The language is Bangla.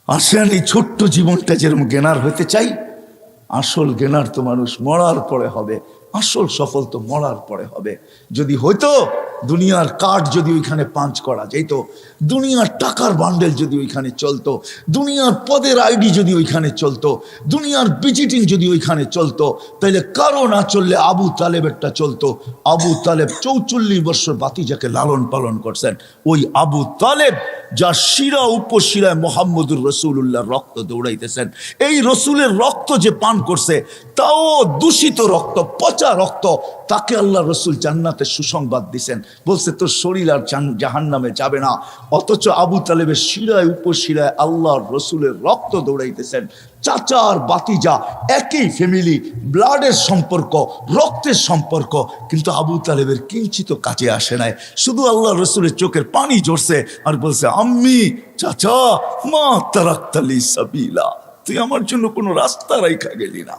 আসেন এই ছোট্ট জীবনটা যেরকম জ্ঞানার হইতে চাই, আসল জ্ঞানার তো মানুষ মরার পরে হবে, আসল সফল তো মরার পরে হবে। যদি হইতো দুনিয়ার কাঠ যদি ওইখানে পাঞ্চ করা যেত, দুনিয়ার টাকার বান্ডেল যদি ওইখানে চলতো, দুনিয়ার পদের আইডি যদি ওইখানে চলতো, দুনিয়ার ভিজিটিং যদি ওইখানে চলতো, তাহলে কারো না চললে আবু তালেবেরটা চলতো। আবু তালেব 44 বছর বাতিজাকে লালন পালন করছেন। ওই আবু তালেব যার শিরা উপশিরায় মোহাম্মদুর রসুল্লাহর রক্ত দৌড়াইতেছেন, এই রসুলের রক্ত যে পান করছে তাও দূষিত রক্ত, পচা রক্ত, তাকে আল্লাহ রসুল জান্নাতের সুসংবাদ দিছেন, বলছে তোর শরীর আর জাহান্নামে যাবে না। অথচ আবু তালেবের শিরায় উপশিরায় আল্লাহর রসুলের রক্ত দৌড়াইতেছেন। চাচা আর বাতিজা একই ফ্যামিলি, ব্লাডের সম্পর্ক, রক্তের সম্পর্ক, কিন্তু আবু তালেবের কিঞ্চিত কাজে আসে নাই। শুধু আল্লাহ রসুলের চোখের পানি ঝরছে আর বলছে, আম্মি, চাচা, মা তারাক্তালি সাবিলা, তুই আমার জন্য কোনো রাস্তা রাইখা গেলি না।